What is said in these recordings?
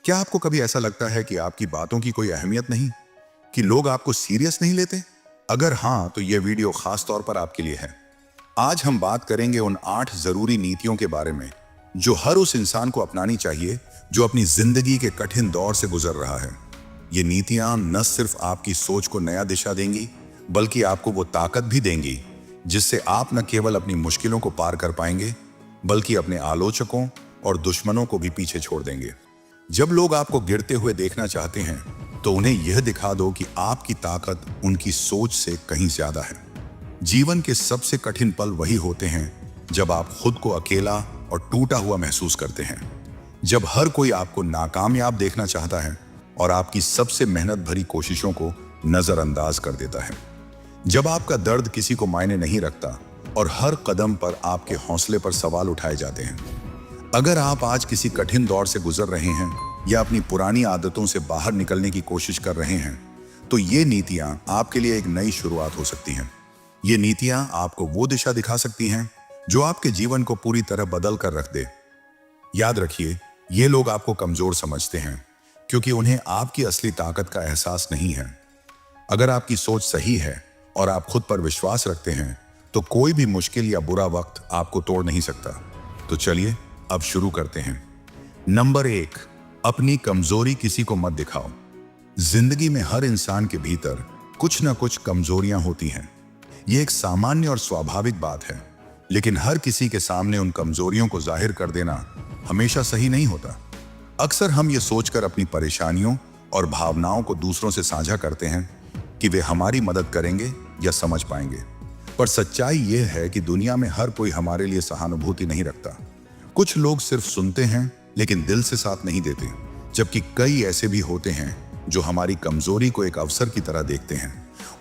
क्या आपको कभी ऐसा लगता है कि आपकी बातों की कोई अहमियत नहीं, कि लोग आपको सीरियस नहीं लेते? अगर हाँ, तो यह वीडियो खास तौर पर आपके लिए है। आज हम बात करेंगे उन 8 जरूरी नीतियों के बारे में जो हर उस इंसान को अपनानी चाहिए जो अपनी जिंदगी के कठिन दौर से गुजर रहा है। ये नीतियां न सिर्फ आपकी सोच को नया दिशा देंगी, बल्कि आपको वो ताकत भी देंगी जिससे आप न केवल अपनी मुश्किलों को पार कर पाएंगे, बल्कि अपने आलोचकों और दुश्मनों को भी पीछे छोड़ देंगे। जब लोग आपको गिरते हुए देखना चाहते हैं, तो उन्हें यह दिखा दो कि आपकी ताकत उनकी सोच से कहीं ज्यादा है। जीवन के सबसे कठिन पल वही होते हैं जब आप खुद को अकेला और टूटा हुआ महसूस करते हैं, जब हर कोई आपको नाकामयाब देखना चाहता है और आपकी सबसे मेहनत भरी कोशिशों को नजरअंदाज कर देता है, जब आपका दर्द किसी को मायने नहीं रखता और हर कदम पर आपके हौसले पर सवाल उठाए जाते हैं। अगर आप आज किसी कठिन दौर से गुजर रहे हैं या अपनी पुरानी आदतों से बाहर निकलने की कोशिश कर रहे हैं, तो ये नीतियां आपके लिए एक नई शुरुआत हो सकती हैं। ये नीतियां आपको वो दिशा दिखा सकती हैं जो आपके जीवन को पूरी तरह बदल कर रख दे। याद रखिए, ये लोग आपको कमजोर समझते हैं क्योंकि उन्हें आपकी असली ताकत का एहसास नहीं है। अगर आपकी सोच सही है और आप खुद पर विश्वास रखते हैं, तो कोई भी मुश्किल या बुरा वक्त आपको तोड़ नहीं सकता। तो चलिए अब शुरू करते हैं। नंबर 1, अपनी कमजोरी किसी को मत दिखाओ। जिंदगी में हर इंसान के भीतर कुछ ना कुछ कमजोरियां होती हैं। ये एक सामान्य और स्वाभाविक बात है, लेकिन हर किसी के सामने उन कमजोरियों को जाहिर कर देना हमेशा सही नहीं होता। अक्सर हम ये सोचकर अपनी परेशानियों और भावनाओं को दूसरों से साझा करते हैं कि वे हमारी मदद करेंगे या समझ पाएंगे, पर सच्चाई ये है कि दुनिया में हर कोई हमारे लिए सहानुभूति नहीं रखता। कुछ लोग सिर्फ सुनते हैं लेकिन दिल से साथ नहीं देते, जबकि कई ऐसे भी होते हैं जो हमारी कमजोरी को एक अवसर की तरह देखते हैं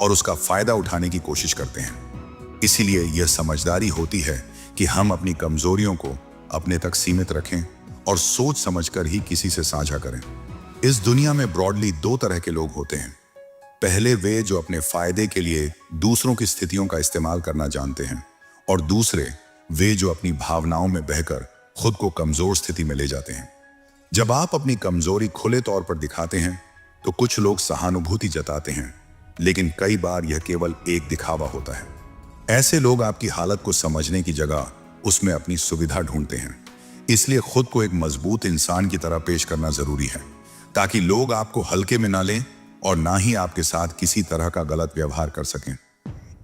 और उसका फायदा उठाने की कोशिश करते हैं। इसीलिए यह समझदारी होती है कि हम अपनी कमजोरियों को अपने तक सीमित रखें और सोच समझकर ही किसी से साझा करें। इस दुनिया में ब्रॉडली 2 तरह के लोग होते हैं। पहले वे जो अपने फायदे के लिए दूसरों की स्थितियों का इस्तेमाल करना जानते हैं, और दूसरे वे जो अपनी भावनाओं में बहकर खुद को कमजोर स्थिति में ले जाते हैं। जब आप अपनी कमजोरी खुले तौर पर दिखाते हैं, तो कुछ लोग सहानुभूति जताते हैं, लेकिन कई बार यह केवल एक दिखावा होता है। ऐसे लोग आपकी हालत को समझने की जगह उसमें अपनी सुविधा ढूंढते हैं। इसलिए खुद को एक मजबूत इंसान की तरह पेश करना जरूरी है, ताकि लोग आपको हल्के में ना लें और ना ही आपके साथ किसी तरह का गलत व्यवहार कर सकें।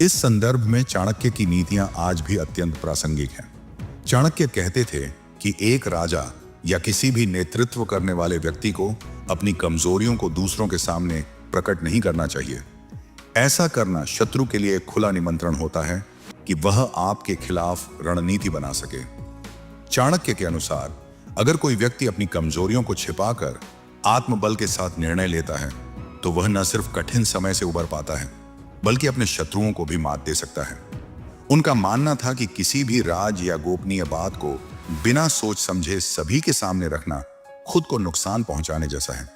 इस संदर्भ में चाणक्य की नीतियां आज भी अत्यंत प्रासंगिक हैं। चाणक्य कहते थे कि एक राजा या किसी भी नेतृत्व करने वाले व्यक्ति को अपनी कमजोरियों को दूसरों के सामने प्रकट नहीं करना चाहिए। ऐसा करना शत्रु के लिए एक खुला निमंत्रण होता है कि वह आपके खिलाफ रणनीति बना सके। चाणक्य के अनुसार, अगर कोई व्यक्ति अपनी कमजोरियों को छिपाकर आत्मबल के साथ निर्णय लेता है, तो वह न सिर्फ कठिन समय से उबर पाता है, बल्कि अपने शत्रुओं को भी मात दे सकता है। उनका मानना था कि किसी भी राज या गोपनीय बात को बिना सोच समझे सभी के सामने रखना खुद को नुकसान पहुंचाने जैसा है।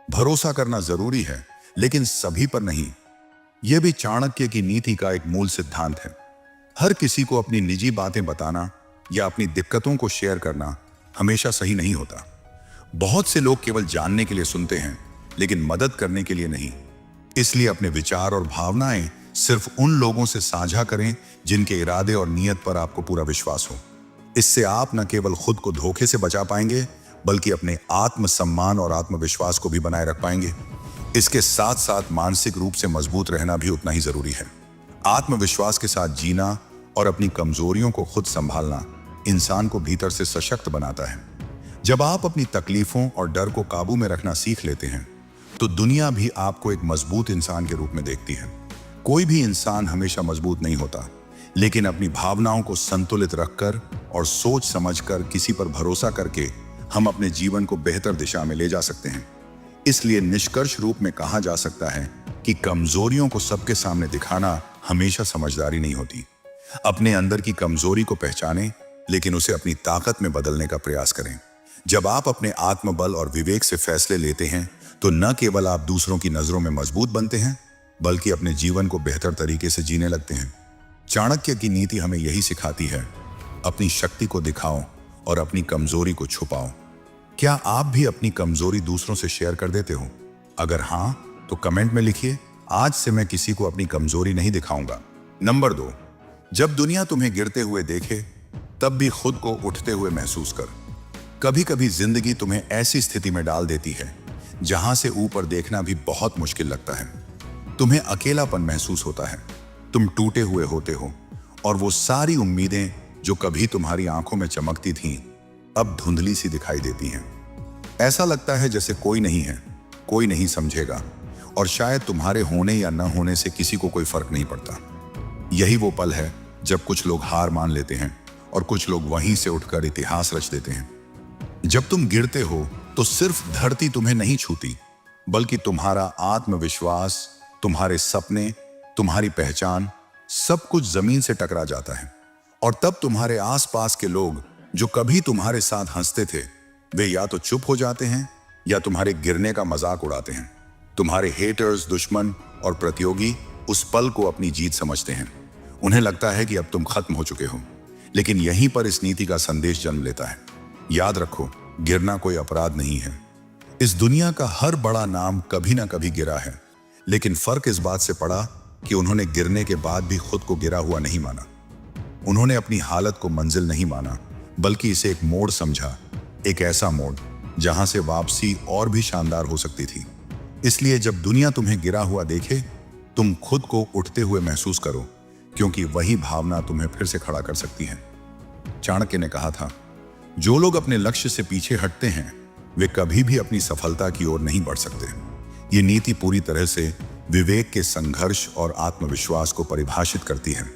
भरोसा करना जरूरी है, लेकिन सभी पर नहीं। यह भी चाणक्य की नीति का एक मूल सिद्धांत है। हर किसी को अपनी निजी बातें बताना या अपनी दिक्कतों को शेयर करना हमेशा सही नहीं होता। बहुत से लोग केवल जानने के लिए सुनते हैं, लेकिन मदद करने के लिए नहीं। इसलिए अपने विचार और भावनाएं सिर्फ उन लोगों से साझा करें जिनके इरादे और नीयत पर आपको पूरा विश्वास हो। इससे आप न केवल खुद को धोखे से बचा पाएंगे, बल्कि अपने आत्मसम्मान और आत्मविश्वास को भी बनाए रख पाएंगे। इसके साथ साथ मानसिक रूप से मजबूत रहना भी उतना ही जरूरी है। आत्मविश्वास के साथ जीना और अपनी कमजोरियों को खुद संभालना इंसान को भीतर से सशक्त बनाता है। जब आप अपनी तकलीफों और डर को काबू में रखना सीख लेते हैं, तो दुनिया भी आपको एक मजबूत इंसान के रूप में देखती है। कोई भी इंसान हमेशा मजबूत नहीं होता, लेकिन अपनी भावनाओं को संतुलित रखकर और सोच समझकर किसी पर भरोसा करके हम अपने जीवन को बेहतर दिशा में ले जा सकते हैं। इसलिए निष्कर्ष रूप में कहा जा सकता है कि कमजोरियों को सबके सामने दिखाना हमेशा समझदारी नहीं होती। अपने अंदर की कमजोरी को पहचानें, लेकिन उसे अपनी ताकत में बदलने का प्रयास करें। जब आप अपने आत्मबल और विवेक से फैसले लेते हैं, तो न केवल आप दूसरों की नजरों में मजबूत बनते हैं, बल्कि अपने जीवन को बेहतर तरीके से जीने लगते हैं। चाणक्य की नीति हमें यही सिखाती है, अपनी शक्ति को दिखाओ और अपनी कमजोरी को छुपाओ। क्या आप भी अपनी कमजोरी दूसरों से शेयर कर देते हो? अगर हां, तो कमेंट में लिखिए, आज से मैं किसी को अपनी कमजोरी नहीं दिखाऊंगा। नंबर 2, जब दुनिया तुम्हें गिरते हुए देखे, तब भी खुद को उठते हुए महसूस कर। कभी कभी जिंदगी तुम्हें ऐसी स्थिति में डाल देती है जहां से ऊपर देखना भी बहुत मुश्किल लगता है। तुम्हें अकेलापन महसूस होता है, तुम टूटे हुए होते हो, और वो सारी उम्मीदें जो कभी तुम्हारी आंखों में चमकती थीं, अब धुंधली सी दिखाई देती हैं। ऐसा लगता है जैसे कोई नहीं है, कोई नहीं समझेगा, और शायद तुम्हारे होने या न होने से किसी को कोई फर्क नहीं पड़ता। यही वो पल है जब कुछ लोग हार मान लेते हैं और कुछ लोग वहीं से उठकर इतिहास रच देते हैं। जब तुम गिरते हो तो सिर्फ धरती तुम्हें नहीं छूती, बल्कि तुम्हारा आत्मविश्वास, तुम्हारे सपने, तुम्हारी पहचान, सब कुछ जमीन से टकरा जाता है। और तब तुम्हारे आसपास के लोग जो कभी तुम्हारे साथ हंसते थे, वे या तो चुप हो जाते हैं या तुम्हारे गिरने का मजाक उड़ाते हैं। तुम्हारे हेटर्स, दुश्मन और प्रतियोगी उस पल को अपनी जीत समझते हैं। उन्हें लगता है कि अब तुम खत्म हो चुके हो। लेकिन यहीं पर इस नीति का संदेश जन्म लेता है। याद रखो, गिरना कोई अपराध नहीं है। इस दुनिया का हर बड़ा नाम कभी ना कभी गिरा है, लेकिन फर्क इस बात से पड़ा कि उन्होंने गिरने के बाद भी खुद को गिरा हुआ नहीं माना। उन्होंने अपनी हालत को मंजिल नहीं माना, बल्कि इसे एक मोड़ समझा, एक ऐसा मोड़ जहां से वापसी और भी शानदार हो सकती थी। इसलिए जब दुनिया तुम्हें गिरा हुआ देखे, तुम खुद को उठते हुए महसूस करो, क्योंकि वही भावना तुम्हें फिर से खड़ा कर सकती है। चाणक्य ने कहा था, जो लोग अपने लक्ष्य से पीछे हटते हैं, वे कभी भी अपनी सफलता की ओर नहीं बढ़ सकते। ये नीति पूरी तरह से विवेक के संघर्ष और आत्मविश्वास को परिभाषित करती है।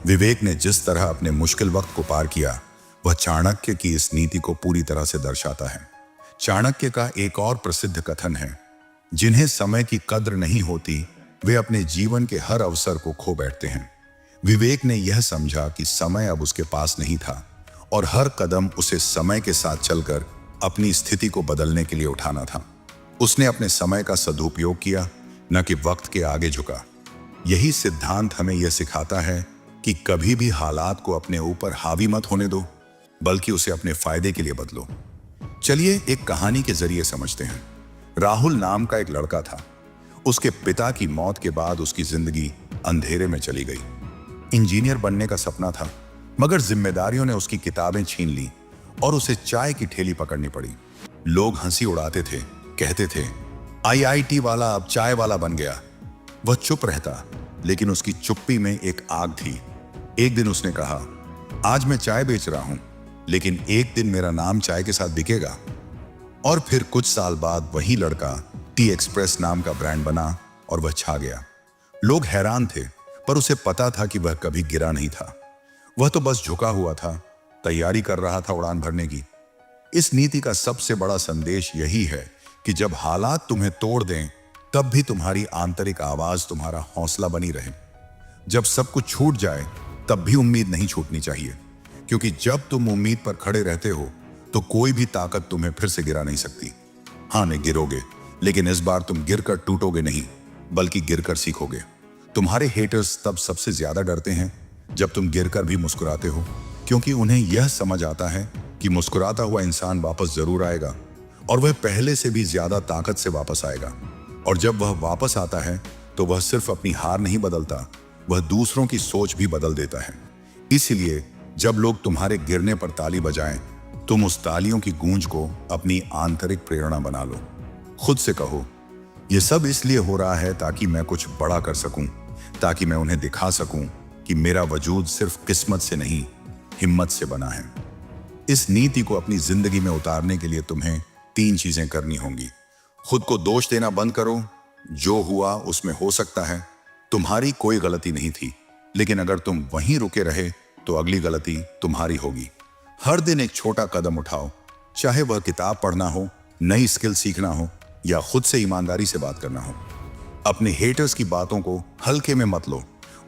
विवेक ने जिस तरह अपने मुश्किल वक्त को पार किया, वह चाणक्य की इस नीति को पूरी तरह से दर्शाता है। चाणक्य का एक और प्रसिद्ध कथन है, जिन्हें समय की कद्र नहीं होती, वे अपने जीवन के हर अवसर को खो बैठते हैं। विवेक ने यह समझा कि समय अब उसके पास नहीं था और हर कदम उसे समय के साथ चलकर अपनी स्थिति को बदलने के लिए उठाना था। उसने अपने समय का सदुपयोग किया, न कि वक्त के आगे झुका। यही सिद्धांत हमें यह सिखाता है कि कभी भी हालात को अपने ऊपर हावी मत होने दो, बल्कि उसे अपने फायदे के लिए बदलो। चलिए एक कहानी के जरिए समझते हैं। राहुल नाम का एक लड़का था। उसके पिता की मौत के बाद उसकी जिंदगी अंधेरे में चली गई। इंजीनियर बनने का सपना था, मगर जिम्मेदारियों ने उसकी किताबें छीन ली और उसे चाय की ठेली पकड़नी पड़ी। लोग हंसी उड़ाते थे, कहते थे, आईआईटी वाला अब चाय वाला बन गया। वह चुप रहता, लेकिन उसकी चुप्पी में एक आग थी। एक दिन उसने कहा, आज मैं चाय बेच रहा हूं, लेकिन एक दिन मेरा नाम चाय के साथ बिकेगा। और फिर कुछ साल बाद वही लड़का टी एक्सप्रेस नाम का ब्रांड बना और वह छा गया। लोग हैरान थे, पर उसे पता था कि वह कभी गिरा नहीं था। वह तो बस झुका हुआ था, तैयारी कर रहा था उड़ान भरने की। इस नीति का सबसे बड़ा संदेश यही है कि जब हालात तुम्हें तोड़ दें, तब भी तुम्हारी आंतरिक आवाज तुम्हारा हौसला बनी रहे। जब सब कुछ छूट जाए, तब भी उम्मीद नहीं छूटनी चाहिए, क्योंकि जब तुम उम्मीद पर खड़े रहते हो, तो कोई भी ताकत तुम्हें फिर से गिरा नहीं सकती। हाँ, नहीं गिरोगे, लेकिन इस बार तुम गिरकर टूटोगे नहीं, बल्कि गिरकर सीखोगे। तुम्हारे हेटर्स तब सबसे ज्यादा डरते हैं जब तुम गिरकर भी मुस्कुराते हो, क्योंकि उन्हें यह समझ आता है कि मुस्कुराता हुआ इंसान वापस जरूर आएगा, और वह पहले से भी ज्यादा ताकत से वापस आएगा। और जब वह वापस आता है, तो वह सिर्फ अपनी हार नहीं बदलता, वह दूसरों की सोच भी बदल देता है। इसलिए जब लोग तुम्हारे गिरने पर ताली बजाएं, तुम उस तालियों की गूंज को अपनी आंतरिक प्रेरणा बना लो। खुद से कहो, यह सब इसलिए हो रहा है ताकि मैं कुछ बड़ा कर सकूं, ताकि मैं उन्हें दिखा सकूं कि मेरा वजूद सिर्फ किस्मत से नहीं, हिम्मत से बना है। इस नीति को अपनी जिंदगी में उतारने के लिए तुम्हें 3 चीजें करनी होंगी। खुद को दोष देना बंद करो। जो हुआ उसमें हो सकता है तुम्हारी कोई गलती नहीं थी, लेकिन अगर तुम वहीं रुके रहे तो अगली गलती तुम्हारी होगी। हर दिन एक छोटा कदम उठाओ, चाहे वह किताब पढ़ना हो, नई स्किल सीखना हो, या खुद से ईमानदारी से बात करना हो। अपने हेटर्स की बातों को हल्के में मत लो,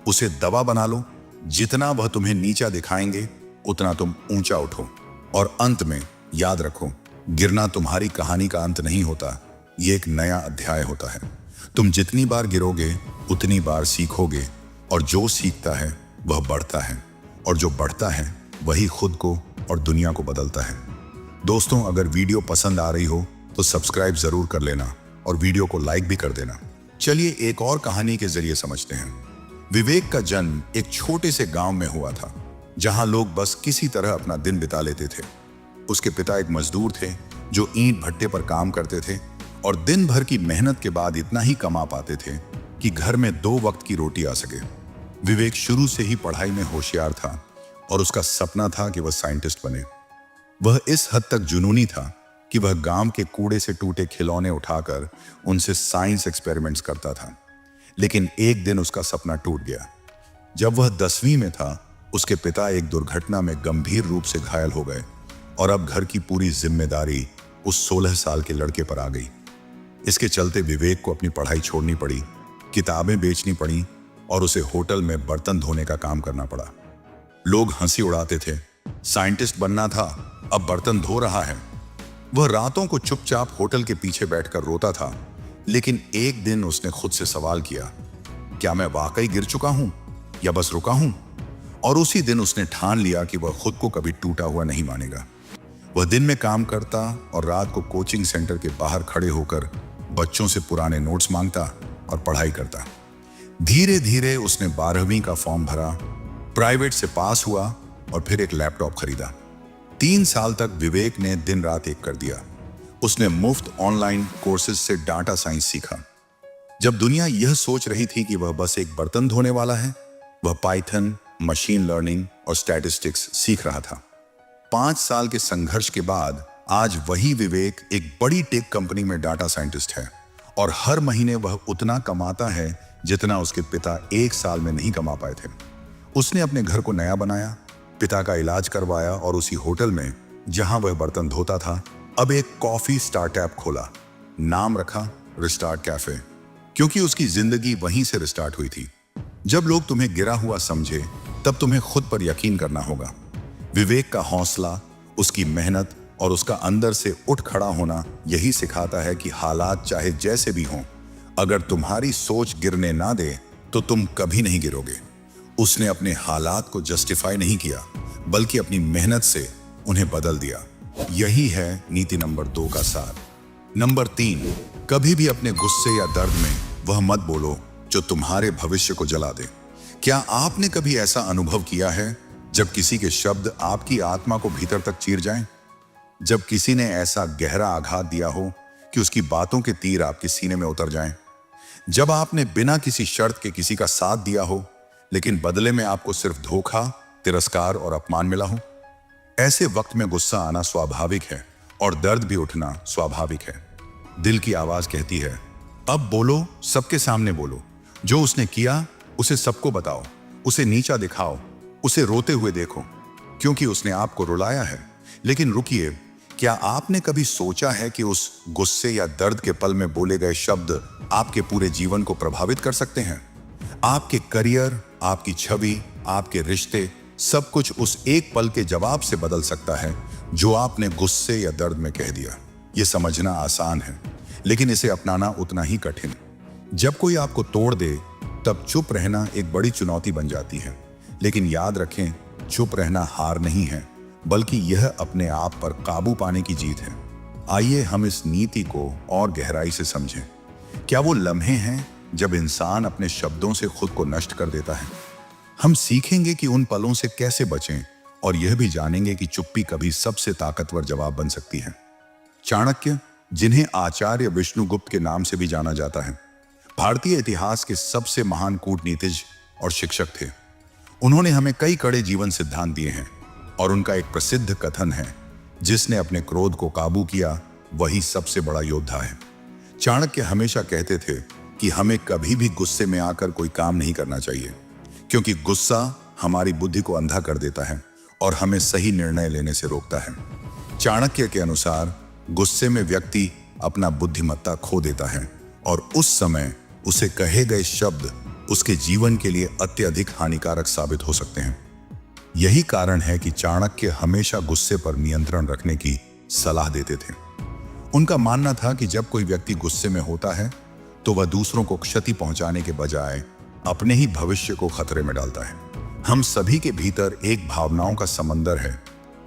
उसे दवा बना लो। जितना वह तुम्हें नीचा दिखाएंगे, उतना तुम ऊंचा उठो। और अंत में याद रखो, गिरना तुम्हारी कहानी का अंत नहीं होता, ये एक नया अध्याय होता है। तुम जितनी बार गिरोगे, उतनी बार सीखोगे, और जो सीखता है वह बढ़ता है, और जो बढ़ता है वही खुद को और दुनिया को बदलता है। दोस्तों, अगर वीडियो पसंद आ रही हो तो सब्सक्राइब जरूर कर लेना और वीडियो को लाइक भी कर देना। चलिए एक और कहानी के जरिए समझते हैं। विवेक का जन्म एक छोटे से गांव में हुआ था, जहां लोग बस किसी तरह अपना दिन बिता लेते थे। उसके पिता एक मजदूर थे जो ईंट भट्टे पर काम करते थे और दिन भर की मेहनत के बाद इतना ही कमा पाते थे कि घर में 2 वक्त की रोटी आ सके। विवेक शुरू से ही पढ़ाई में होशियार था और उसका सपना था कि वह साइंटिस्ट बने। वह इस हद तक जुनूनी था कि वह गांव के कूड़े से टूटे खिलौने उठाकर उनसे साइंस एक्सपेरिमेंट्स करता था। लेकिन एक दिन उसका सपना टूट गया। जब वह 10वीं में था, उसके पिता एक दुर्घटना में गंभीर रूप से घायल हो गए और अब घर की पूरी जिम्मेदारी उस 16 साल के लड़के पर आ गई। इसके चलते विवेक को अपनी पढ़ाई छोड़नी पड़ी, किताबें बेचनी पड़ी और उसे होटल में बर्तन धोने का काम करना पड़ा। लोग हंसी उड़ाते थे, साइंटिस्ट बनना था, अब बर्तन धो रहा है। वह रातों को चुपचाप होटल के पीछे बैठकर रोता था। लेकिन एक दिन उसने खुद से सवाल किया, क्या मैं वाकई गिर चुका हूं या बस रुका हूं? और उसी दिन उसने ठान लिया कि वह खुद को कभी टूटा हुआ नहीं मानेगा। वह दिन में काम करता और रात को कोचिंग सेंटर के बाहर खड़े होकर बच्चों से पुराने नोट्स मांगता और पढ़ाई करता। धीरे धीरे उसने 12वीं का फॉर्म भरा, प्राइवेट से पास हुआ और फिर एक लैपटॉप खरीदा। 3 साल तक विवेक ने दिन रात एक कर दिया। उसने मुफ्त ऑनलाइन कोर्सेज से डाटा साइंस सीखा। जब दुनिया यह सोच रही थी कि वह बस एक बर्तन धोने वाला है, वह पाइथन, मशीन लर्निंग और स्टैटिस्टिक्स सीख रहा था। 5 साल के संघर्ष के बाद आज वही विवेक एक बड़ी टेक कंपनी में डाटा साइंटिस्ट है और हर महीने वह उतना कमाता है जितना उसके पिता 1 साल में नहीं कमा पाए थे। उसने अपने घर को नया बनाया, पिता का इलाज करवाया और उसी होटल में जहां वह बर्तन धोता था, अब एक कॉफी स्टार्टअप खोला। नाम रखा रिस्टार्ट कैफे, क्योंकि उसकी जिंदगी वहीं से रिस्टार्ट हुई थी। जब लोग तुम्हें गिरा हुआ समझे, तब तुम्हें खुद पर यकीन करना होगा। विवेक का हौसला, उसकी मेहनत और उसका अंदर से उठ खड़ा होना यही सिखाता है कि हालात चाहे जैसे भी हों, अगर तुम्हारी सोच गिरने ना दे तो तुम कभी नहीं गिरोगे। उसने अपने हालात को जस्टिफाई नहीं किया, बल्कि अपनी मेहनत से उन्हें बदल दिया। यही है नीति नंबर 2 का सार। नंबर 3, कभी भी अपने गुस्से या दर्द में वह मत बोलो जो तुम्हारे भविष्य को जला दे। क्या आपने कभी ऐसा अनुभव किया है जब किसी के शब्द आपकी आत्मा को भीतर तक चीर जाएं? जब किसी ने ऐसा गहरा आघात दिया हो कि उसकी बातों के तीर आपके सीने में उतर जाएं? जब आपने बिना किसी शर्त के किसी का साथ दिया हो, लेकिन बदले में आपको सिर्फ धोखा, तिरस्कार और अपमान मिला हो? ऐसे वक्त में गुस्सा आना स्वाभाविक है और दर्द भी उठना स्वाभाविक है। दिल की आवाज कहती है, अब बोलो, सबके सामने बोलो। जो उसने किया उसे सबको बताओ, उसे नीचा दिखाओ, उसे रोते हुए देखो, क्योंकि उसने आपको रुलाया है। लेकिन रुकिए, क्या आपने कभी सोचा है कि उस गुस्से या दर्द के पल में बोले गए शब्द आपके पूरे जीवन को प्रभावित कर सकते हैं? आपके करियर, आपकी छवि, आपके रिश्ते, सब कुछ उस एक पल के जवाब से बदल सकता है जो आपने गुस्से या दर्द में कह दिया। यह समझना आसान है, लेकिन इसे अपनाना उतना ही कठिन। जब कोई आपको तोड़ दे, तब चुप रहना एक बड़ी चुनौती बन जाती है। लेकिन याद रखें, चुप रहना हार नहीं है, बल्कि यह अपने आप पर काबू पाने की जीत है। आइए हम इस नीति को और गहराई से समझें। क्या वो लम्हे हैं जब इंसान अपने शब्दों से खुद को नष्ट कर देता है? हम सीखेंगे कि उन पलों से कैसे बचें और यह भी जानेंगे कि चुप्पी कभी सबसे ताकतवर जवाब बन सकती है। चाणक्य, जिन्हें आचार्य विष्णुगुप्त के नाम से भी जाना जाता है, भारतीय इतिहास के सबसे महान कूटनीतिज्ञ और शिक्षक थे। उन्होंने हमें कई कड़े जीवन सिद्धांत दिए हैं और उनका एक प्रसिद्ध कथन है, जिसने अपने क्रोध को काबू किया वही सबसे बड़ा योद्धा है। चाणक्य हमेशा कहते थे कि हमें कभी भी गुस्से में आकर कोई काम नहीं करना चाहिए, क्योंकि गुस्सा हमारी बुद्धि को अंधा कर देता है और हमें सही निर्णय लेने से रोकता है। चाणक्य के अनुसार गुस्से में व्यक्ति अपना बुद्धिमत्ता खो देता है और उस समय उसे कहे गए शब्द उसके जीवन के लिए अत्यधिक हानिकारक साबित हो सकते हैं। यही कारण है कि चाणक्य हमेशा गुस्से पर नियंत्रण रखने की सलाह देते थे। उनका मानना था कि जब कोई व्यक्ति गुस्से में होता है तो वह दूसरों को क्षति पहुंचाने के बजाय अपने ही भविष्य को खतरे में डालता है। हम सभी के भीतर एक भावनाओं का समंदर है,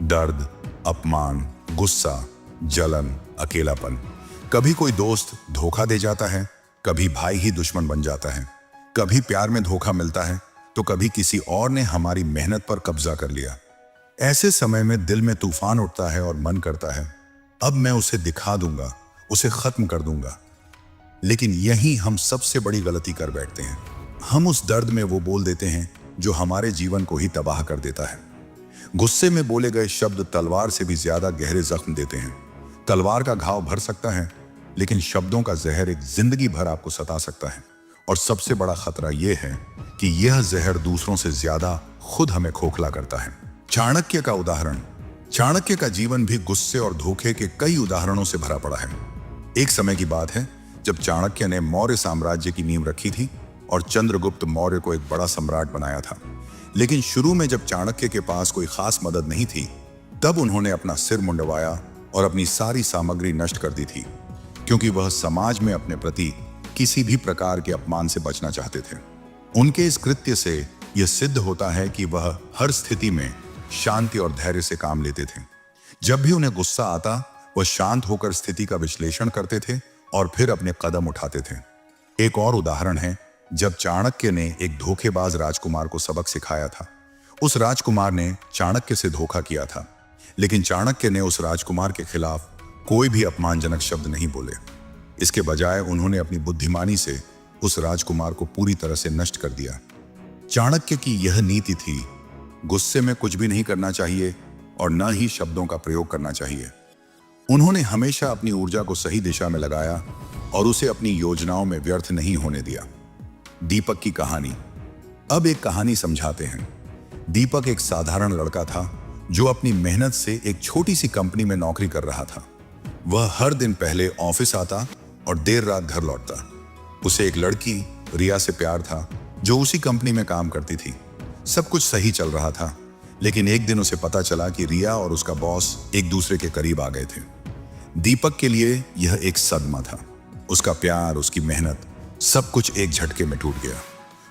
दर्द, अपमान, गुस्सा, जलन, अकेलापन। कभी कोई दोस्त धोखा दे जाता है, कभी भाई ही दुश्मन बन जाता है, कभी प्यार में धोखा मिलता है, तो कभी किसी और ने हमारी मेहनत पर कब्जा कर लिया। ऐसे समय में दिल में तूफान उठता है और मन करता है अब मैं उसे दिखा दूंगा, उसे खत्म कर दूंगा। लेकिन यही हम सबसे बड़ी गलती कर बैठते हैं। हम उस दर्द में वो बोल देते हैं जो हमारे जीवन को ही तबाह कर देता है। गुस्से में बोले गए शब्द तलवार से भी ज्यादा गहरे जख्म देते हैं। तलवार का घाव भर सकता है, लेकिन शब्दों का जहर एक जिंदगी भर आपको सता सकता है। और सबसे बड़ा खतरा यह है कि यह जहर दूसरों से ज्यादा खुद हमें खोखला करता है। चाणक्य का उदाहरण। चाणक्य का जीवन भी गुस्से और धोखे के कई उदाहरणों से भरा पड़ा है। एक समय की बात है जब चाणक्य ने मौर्य साम्राज्य की नींव रखी थी और चंद्रगुप्त मौर्य को एक बड़ा सम्राट बनाया था। लेकिन शुरू में जब चाणक्य के पास कोई खास मदद नहीं थी, तब उन्होंने अपना सिर मुंडवाया और अपनी सारी सामग्री नष्ट कर दी थी, क्योंकि वह समाज में अपने प्रति किसी भी प्रकार के अपमान से बचना चाहते थे। उनके इस कृत्य से यह सिद्ध होता है कि वह हर स्थिति में शांति और धैर्य से काम लेते थे। जब भी उन्हें गुस्सा आता, वह शांत होकर स्थिति का विश्लेषण करते थे और फिर अपने कदम उठाते थे। एक और उदाहरण है जब चाणक्य ने एक धोखेबाज राजकुमार को सबक सिखाया था। उस राजकुमार ने चाणक्य से धोखा किया था, लेकिन चाणक्य ने उस राजकुमार के खिलाफ कोई भी अपमानजनक शब्द नहीं बोले। इसके बजाय उन्होंने अपनी बुद्धिमानी से उस राजकुमार को पूरी तरह से नष्ट कर दिया। चाणक्य की यह नीति थी, गुस्से में कुछ भी नहीं करना चाहिए और न ही शब्दों का प्रयोग करना चाहिए। उन्होंने हमेशा अपनी ऊर्जा को सही दिशा में लगाया और उसे अपनी योजनाओं में व्यर्थ नहीं होने दिया। दीपक की कहानी। अब एक कहानी समझाते हैं। दीपक एक साधारण लड़का था जो अपनी मेहनत से एक छोटी सी कंपनी में नौकरी कर रहा था। वह हर दिन पहले ऑफिस आता और देर रात घर लौटता। उसे एक लड़की रिया से प्यार था जो उसी कंपनी में काम करती थी। सब कुछ सही चल रहा था, लेकिन एक दिन उसे पता चला कि रिया और उसका बॉस एक दूसरे के करीब आ गए थे। दीपक के लिए यह एक सदमा था। उसका प्यार, उसकी मेहनत, सब कुछ एक झटके में टूट गया।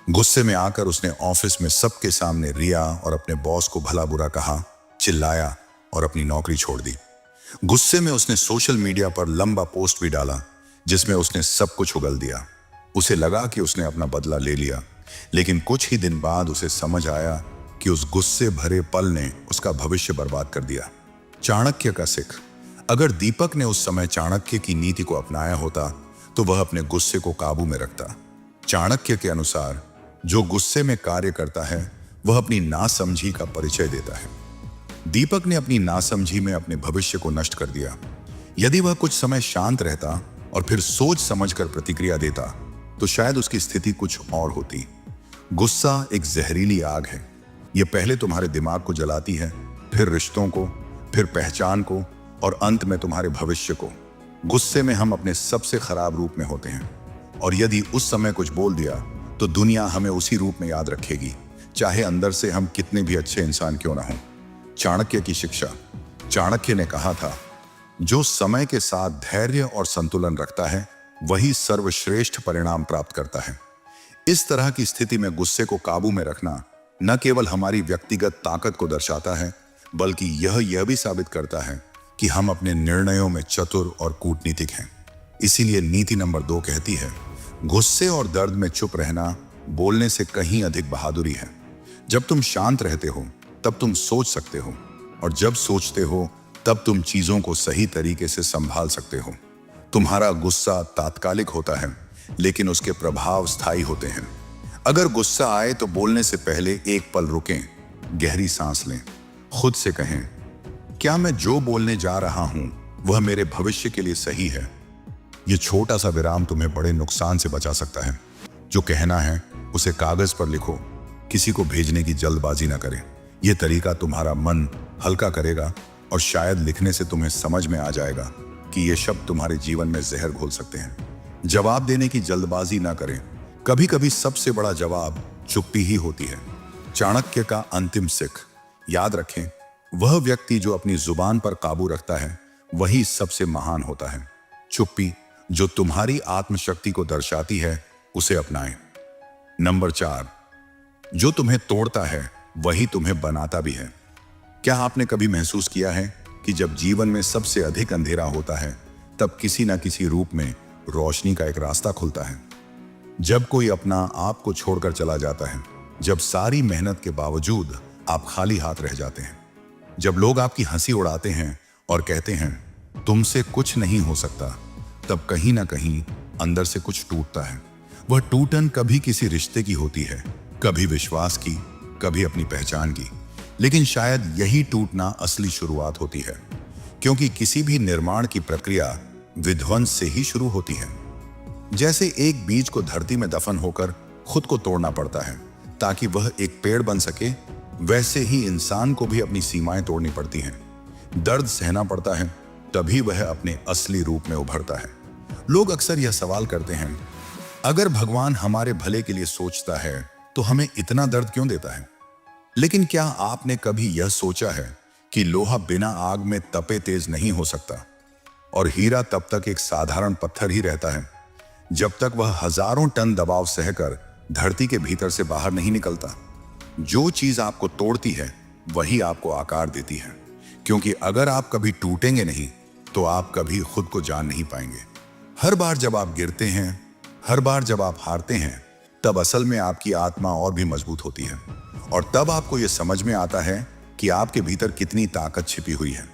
गुस्से में आकर उसने ऑफिस में सबके सामने रिया और अपने बॉस को भला बुरा कहा, चिल्लाया और अपनी नौकरी छोड़ दी। गुस्से में उसने सोशल मीडिया पर लंबा पोस्ट भी डाला जिसमें उसने सब कुछ उगल दिया। उसे लगा कि उसने अपना बदला ले लिया, लेकिन कुछ ही दिन बाद उसे समझ आया कि उस गुस्से भरे पल ने उसका भविष्य बर्बाद कर दिया। चाणक्य का सिख। अगर दीपक ने उस समय चाणक्य की नीति को अपनाया होता तो वह अपने गुस्से को काबू में रखता। चाणक्य के अनुसार जो गुस्से में कार्य करता है वह अपनी नासमझी का परिचय देता है। दीपक ने अपनी नासमझी में अपने भविष्य को नष्ट कर दिया। यदि वह कुछ समय शांत रहता और फिर सोच समझकर प्रतिक्रिया देता तो शायद उसकी स्थिति कुछ और होती। गुस्सा एक जहरीली आग है। यह पहले तुम्हारे दिमाग को जलाती है, फिर रिश्तों को, फिर पहचान को और अंत में तुम्हारे भविष्य को। गुस्से में हम अपने सबसे खराब रूप में होते हैं और यदि उस समय कुछ बोल दिया तो दुनिया हमें उसी रूप में याद रखेगी, चाहे अंदर से हम कितने भी अच्छे इंसान क्यों ना हों। चाणक्य की शिक्षा। चाणक्य ने कहा था, जो समय के साथ धैर्य और संतुलन रखता है वही सर्वश्रेष्ठ परिणाम प्राप्त करता है। इस तरह की स्थिति में गुस्से को काबू में रखना न केवल हमारी व्यक्तिगत ताकत को दर्शाता है, बल्कि यह भी साबित करता है कि हम अपने निर्णयों में चतुर और कूटनीतिक हैं। इसीलिए नीति नंबर 2 कहती है, गुस्से और दर्द में चुप रहना बोलने से कहीं अधिक बहादुरी है। जब तुम शांत रहते हो तब तुम सोच सकते हो, और जब सोचते हो तब तुम चीजों को सही तरीके से संभाल सकते हो। तुम्हारा गुस्सा तात्कालिक होता है, लेकिन उसके प्रभाव स्थायी होते हैं। अगर गुस्सा आए तो बोलने से पहले एक पल रुकें, गहरी सांस लें, खुद से कहें, क्या मैं जो बोलने जा रहा हूं वह मेरे भविष्य के लिए सही है? यह छोटा सा विराम तुम्हें बड़े नुकसान से बचा सकता है। जो कहना है उसे कागज पर लिखो, किसी को भेजने की जल्दबाजी न करें। यह तरीका तुम्हारा मन हल्का करेगा और शायद लिखने से तुम्हें समझ में आ जाएगा कि ये शब्द तुम्हारे जीवन में जहर घोल सकते हैं। जवाब देने की जल्दबाजी ना करें। कभी कभी सबसे बड़ा जवाब चुप्पी ही होती है। चाणक्य का अंतिम सिख। याद रखें, वह व्यक्ति जो अपनी जुबान पर काबू रखता है वही सबसे महान होता है। चुप्पी जो तुम्हारी आत्मशक्ति को दर्शाती है, उसे अपनाएं। नंबर 4, जो तुम्हें तोड़ता है वही तुम्हें बनाता भी है। क्या आपने कभी महसूस किया है कि जब जीवन में सबसे अधिक अंधेरा होता है तब किसी न किसी रूप में रोशनी का एक रास्ता खुलता है। जब कोई अपना आप को छोड़कर चला जाता है, जब सारी मेहनत के बावजूद आप खाली हाथ रह जाते हैं, जब लोग आपकी हंसी उड़ाते हैं और कहते हैं तुमसे कुछ नहीं हो सकता, तब कहीं ना कहीं अंदर से कुछ टूटता है। वह टूटन कभी किसी रिश्ते की होती है, कभी विश्वास की, कभी अपनी पहचान की, लेकिन शायद यही टूटना असली शुरुआत होती है, क्योंकि किसी भी निर्माण की प्रक्रिया विध्वंस से ही शुरू होती है। जैसे एक बीज को धरती में दफन होकर खुद को तोड़ना पड़ता है ताकि वह एक पेड़ बन सके, वैसे ही इंसान को भी अपनी सीमाएं तोड़नी पड़ती हैं। दर्द सहना पड़ता है, तभी वह अपने असली रूप में उभरता है। लोग अक्सर यह सवाल करते हैं, अगर भगवान हमारे भले के लिए सोचता है तो हमें इतना दर्द क्यों देता है? लेकिन क्या आपने कभी यह सोचा है कि लोहा बिना आग में तपे तेज नहीं हो सकता, और हीरा तब तक एक साधारण पत्थर ही रहता है जब तक वह हजारों टन दबाव सहकर धरती के भीतर से बाहर नहीं निकलता। जो चीज आपको तोड़ती है वही आपको आकार देती है, क्योंकि अगर आप कभी टूटेंगे नहीं तो आप कभी खुद को जान नहीं पाएंगे। हर बार जब आप गिरते हैं, हर बार जब आप हारते हैं, तब असल में आपकी आत्मा और भी मजबूत होती है, और तब आपको यह समझ में आता है कि आपके भीतर कितनी ताकत छिपी हुई है।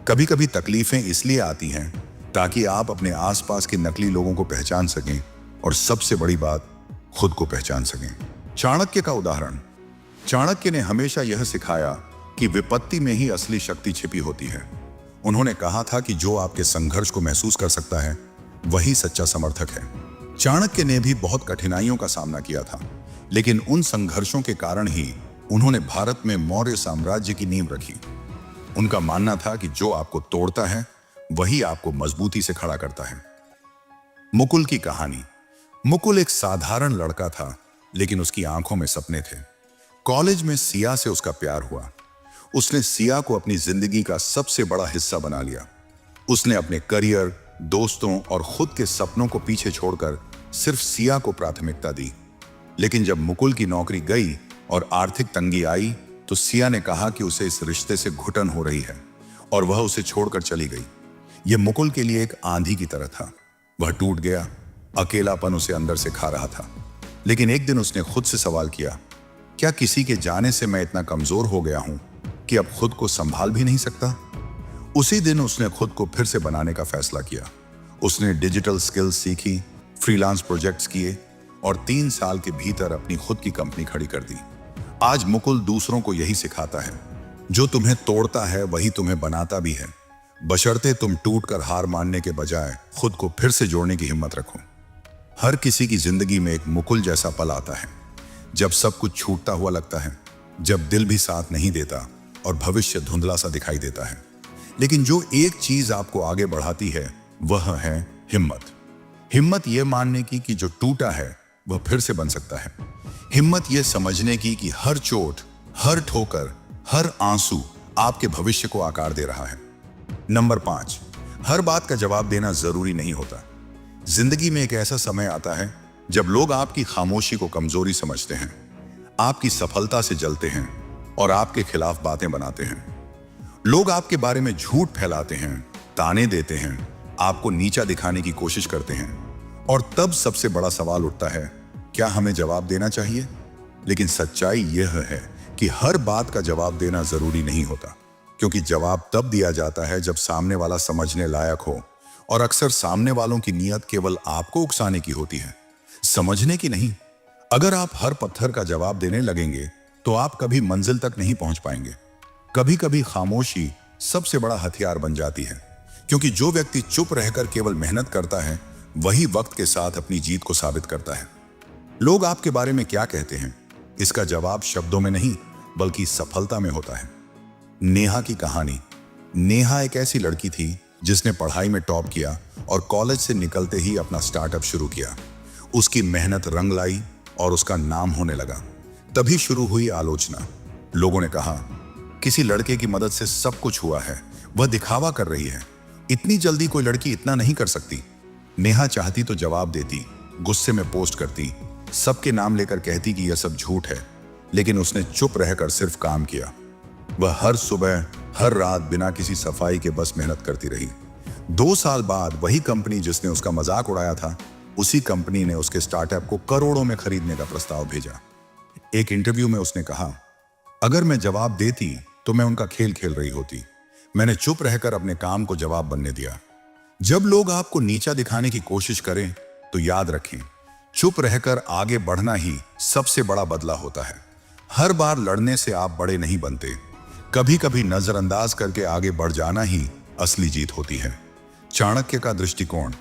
कभी कभी तकलीफें इसलिए आती हैं ताकि आप अपने आसपास के नकली लोगों को पहचान सकें, और सबसे बड़ी बात, खुद को पहचान सकें। चाणक्य का उदाहरण। चाणक्य ने हमेशा यह सिखाया कि विपत्ति में ही असली शक्ति छिपी होती है। उन्होंने कहा था कि जो आपके संघर्ष को महसूस कर सकता है वही सच्चा समर्थक है। चाणक्य ने भी बहुत कठिनाइयों का सामना किया था, लेकिन उन संघर्षों के कारण ही उन्होंने भारत में मौर्य साम्राज्य की नींव रखी। उनका मानना था कि जो आपको तोड़ता है वही आपको मजबूती से खड़ा करता है। मुकुल की कहानी। मुकुल एक साधारण लड़का था, लेकिन उसकी आंखों में सपने थे। कॉलेज में सिया से उसका प्यार हुआ। उसने सिया को अपनी जिंदगी का सबसे बड़ा हिस्सा बना लिया। उसने अपने करियर, दोस्तों और खुद के सपनों को पीछे छोड़कर सिर्फ सिया को प्राथमिकता दी। लेकिन जब मुकुल की नौकरी गई और आर्थिक तंगी आई तो सिया ने कहा कि उसे इस रिश्ते से घुटन हो रही है, और वह उसे छोड़कर चली गई। यह मुकुल के लिए एक आंधी की तरह था। वह टूट गया, अकेलापन उसे अंदर से खा रहा था। लेकिन एक दिन उसने खुद से सवाल किया, क्या किसी के जाने से मैं इतना कमजोर हो गया हूं कि अब खुद को संभाल भी नहीं सकता? उसी दिन उसने खुद को फिर से बनाने का फैसला किया। उसने डिजिटल स्किल्स सीखी, फ्रीलांस प्रोजेक्ट्स किए और 3 साल के भीतर अपनी खुद की कंपनी खड़ी कर दी। आज मुकुल दूसरों को यही सिखाता है, जो तुम्हें तोड़ता है वही तुम्हें बनाता भी है, बशर्ते तुम टूटकर हार मानने के बजाय खुद को फिर से जोड़ने की हिम्मत रखो। हर किसी की जिंदगी में एक मुकुल जैसा पल आता है, जब सब कुछ छूटता हुआ लगता है, जब दिल भी साथ नहीं देता और भविष्य धुंधला सा दिखाई देता है। लेकिन जो एक चीज आपको आगे बढ़ाती है वह है हिम्मत। हिम्मत यह मानने की कि जो टूटा है वह फिर से बन सकता है। हिम्मत यह समझने की कि हर चोट, हर ठोकर, हर आंसू आपके भविष्य को आकार दे रहा है। नंबर 5, हर बात का जवाब देना जरूरी नहीं होता। जिंदगी में एक ऐसा समय आता है जब लोग आपकी खामोशी को कमजोरी समझते हैं, आपकी सफलता से जलते हैं और आपके खिलाफ बातें बनाते हैं। लोग आपके बारे में झूठ फैलाते हैं, ताने देते हैं, आपको नीचा दिखाने की कोशिश करते हैं, और तब सबसे बड़ा सवाल उठता है, क्या हमें जवाब देना चाहिए? लेकिन सच्चाई यह है कि हर बात का जवाब देना जरूरी नहीं होता, क्योंकि जवाब तब दिया जाता है जब सामने वाला समझने लायक हो, और अक्सर सामने वालों की नीयत केवल आपको उकसाने की होती है, समझने की नहीं। अगर आप हर पत्थर का जवाब देने लगेंगे तो आप कभी मंजिल तक नहीं पहुंच पाएंगे। कभी कभी खामोशी सबसे बड़ा हथियार बन जाती है, क्योंकि जो व्यक्ति चुप रहकर केवल मेहनत करता है वही वक्त के साथ अपनी जीत को साबित करता है। लोग आपके बारे में क्या कहते हैं, इसका जवाब शब्दों में नहीं बल्कि सफलता में होता है। नेहा की कहानी। नेहा एक ऐसी लड़की थी जिसने पढ़ाई में टॉप किया और कॉलेज से निकलते ही अपना स्टार्टअप शुरू किया। उसकी मेहनत रंग लाई और उसका नाम होने लगा। तभी शुरू हुई आलोचना। लोगों ने कहा, किसी लड़के की मदद से सब कुछ हुआ है, वह दिखावा कर रही है, इतनी जल्दी कोई लड़की इतना नहीं कर सकती। नेहा चाहती तो जवाब देती, गुस्से में पोस्ट करती, सबके नाम लेकर कहती कि यह सब झूठ है, लेकिन उसने चुप रहकर सिर्फ काम किया। वह हर सुबह हर रात बिना किसी सफाई के बस मेहनत करती रही। 2 साल बाद वही कंपनी जिसने उसका मजाक उड़ाया था, उसी कंपनी ने उसके स्टार्टअप को करोड़ों में खरीदने का प्रस्ताव भेजा। एक इंटरव्यू में उसने कहा, अगर मैं जवाब देती तो मैं उनका खेल खेल रही होती। मैंने चुप रहकर अपने काम को जवाब बनने दिया। जब लोग आपको नीचा दिखाने की कोशिश करें तो याद रखें, चुप रहकर आगे बढ़ना ही सबसे बड़ा बदला होता है। हर बार लड़ने से आप बड़े नहीं बनते। कभी कभी नजरअंदाज करके आगे बढ़ जाना ही असली जीत होती है। चाणक्य का दृष्टिकोण।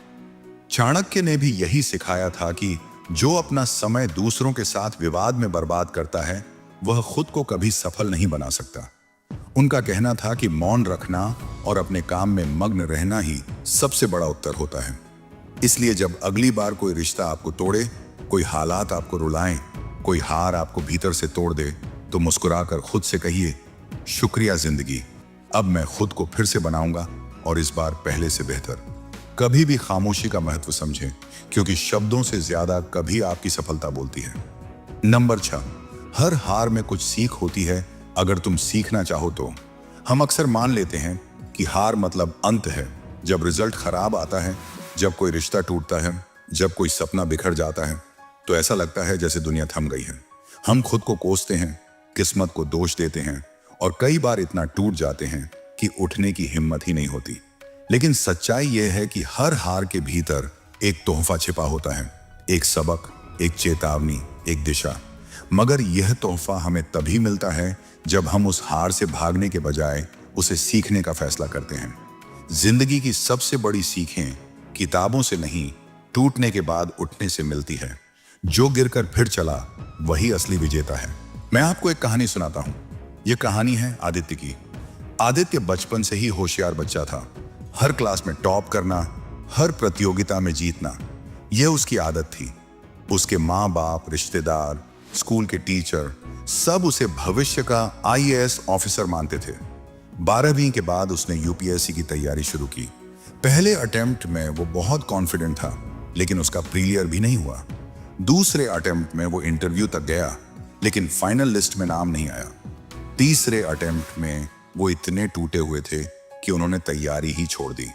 चाणक्य ने भी यही सिखाया था कि जो अपना समय दूसरों के साथ विवाद में बर्बाद करता है, वह खुद को कभी सफल नहीं बना सकता। उनका कहना था कि मौन रखना और अपने काम में मग्न रहना ही सबसे बड़ा उत्तर होता है। इसलिए जब अगली बार कोई रिश्ता आपको तोड़े, कोई हालात आपको रुलाएं, कोई हार आपको भीतर से तोड़ दे, तो मुस्कुराकर खुद से कहिए, शुक्रिया जिंदगी, अब मैं खुद को फिर से बनाऊंगा और इस बार पहले से बेहतर। कभी भी खामोशी का महत्व समझें, क्योंकि शब्दों से ज्यादा कभी आपकी सफलता बोलती है। नंबर 6, हर हार में कुछ सीख होती है अगर तुम सीखना चाहो तो। हम अक्सर मान लेते हैं कि हार मतलब अंत है। जब रिजल्ट खराब आता है, जब कोई रिश्ता टूटता है, जब कोई सपना बिखर जाता है, तो ऐसा लगता है जैसे दुनिया थम गई है। हम खुद को कोसते हैं, किस्मत को दोष देते हैं और कई बार इतना टूट जाते हैं कि उठने की हिम्मत ही नहीं होती। लेकिन सच्चाई यह है कि हर हार के भीतर एक तोहफा छिपा होता है, एक सबक, एक चेतावनी, एक दिशा। मगर यह तोहफा हमें तभी मिलता है जब हम उस हार से भागने के बजाय उसे सीखने का फैसला करते हैं। जिंदगी की सबसे बड़ी सीखें किताबों से नहीं, टूटने के बाद उठने से मिलती है। जो गिरकर फिर चला वही असली विजेता है। मैं आपको एक कहानी सुनाता हूं। यह कहानी है आदित्य की। आदित्य बचपन से ही होशियार बच्चा था। हर क्लास में टॉप करना, हर प्रतियोगिता में जीतना, यह उसकी आदत थी। उसके माँ बाप, रिश्तेदार, स्कूल के टीचर सब उसे भविष्य का IAS ऑफिसर मानते थे। 12वीं के बाद उसने UPSC की तैयारी शुरू की। पहले अटेम्प्ट में वो बहुत कॉन्फिडेंट था, लेकिन उसका प्रीलियर भी नहीं हुआ। दूसरे अटेम्प्ट में वो इंटरव्यू तक गया, लेकिन फाइनल लिस्ट में नाम नहीं आया। तीसरे अटेम्प्ट में वो इतने टूटे हुए थे कि उन्होंने तैयारी ही छोड़ दी।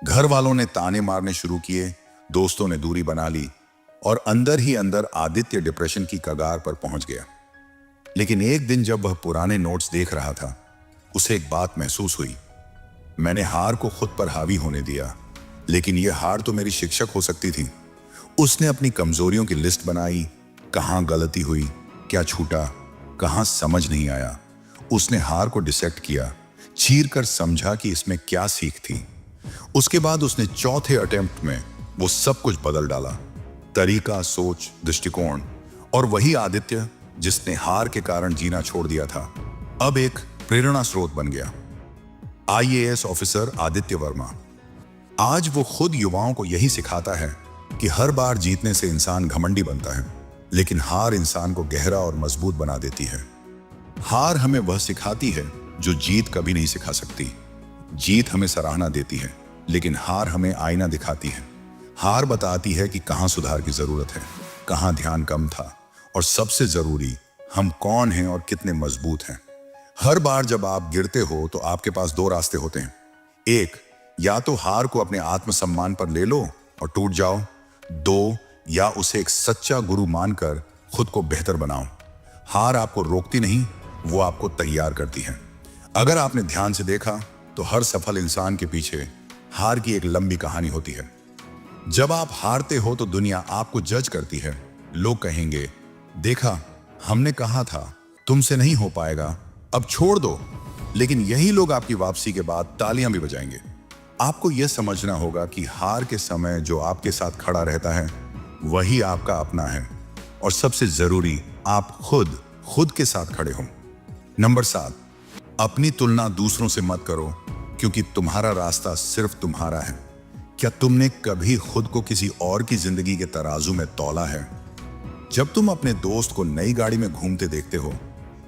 घर वालों ने ताने मारने शुरू किए, दोस्तों ने दूरी बना ली और अंदर ही अंदर आदित्य डिप्रेशन की कगार पर पहुंच गया। लेकिन एक दिन जब वह पुराने नोट्स देख रहा था, उसे एक बात महसूस हुई। मैंने हार को खुद पर हावी होने दिया, लेकिन यह हार तो मेरी शिक्षक हो सकती थी। उसने अपनी कमजोरियों की लिस्ट बनाई, कहां गलती हुई, क्या छूटा, कहां समझ नहीं आया। उसने हार को डिसेक्ट किया, चीर कर समझा कि इसमें क्या सीख थी। उसके बाद उसने चौथे अटेम्प्ट में वो सब कुछ बदल डाला, तरीका, सोच, दृष्टिकोण। और वही आदित्य जिसने हार के कारण जीना छोड़ दिया था, अब एक प्रेरणा स्रोत बन गया। IAS officer Aditya Verma. आज वो खुद युवाओं को यही सिखाता है कि हर बार जीतने से इंसान घमंडी बनता है, लेकिन हार इंसान को गहरा और मजबूत बना देती है। हार हमें वह सिखाती है जो जीत कभी नहीं सिखा सकती। जीत हमें सराहना देती है, लेकिन हार हमें आईना दिखाती है। हार बताती है कि कहां सुधार की जरूरत है, कहां ध्यान कम था, और सबसे जरूरी, हम कौन हैं और कितने मजबूत हैं। हर बार जब आप गिरते हो तो आपके पास 2 रास्ते होते हैं। एक, या तो हार को अपने आत्मसम्मान पर ले लो और टूट जाओ। 2, या उसे एक सच्चा गुरु मानकर खुद को बेहतर बनाओ। हार आपको रोकती नहीं, वो आपको तैयार करती है। अगर आपने ध्यान से देखा तो हर सफल इंसान के पीछे हार की एक लंबी कहानी होती है। जब आप हारते हो तो दुनिया आपको जज करती है। लोग कहेंगे, देखा, हमने कहा था तुमसे नहीं हो पाएगा, अब छोड़ दो। लेकिन यही लोग आपकी वापसी के बाद तालियां भी बजाएंगे। आपको यह समझना होगा कि हार के समय जो आपके साथ खड़ा रहता है वही आपका अपना है, और सबसे जरूरी, आप खुद के साथ खड़े हो। नंबर 7, अपनी तुलना दूसरों से मत करो, क्योंकि तुम्हारा रास्ता सिर्फ तुम्हारा है। क्या तुमने कभी खुद को किसी और की जिंदगी के तराजू में तौला है? जब तुम अपने दोस्त को नई गाड़ी में घूमते देखते हो,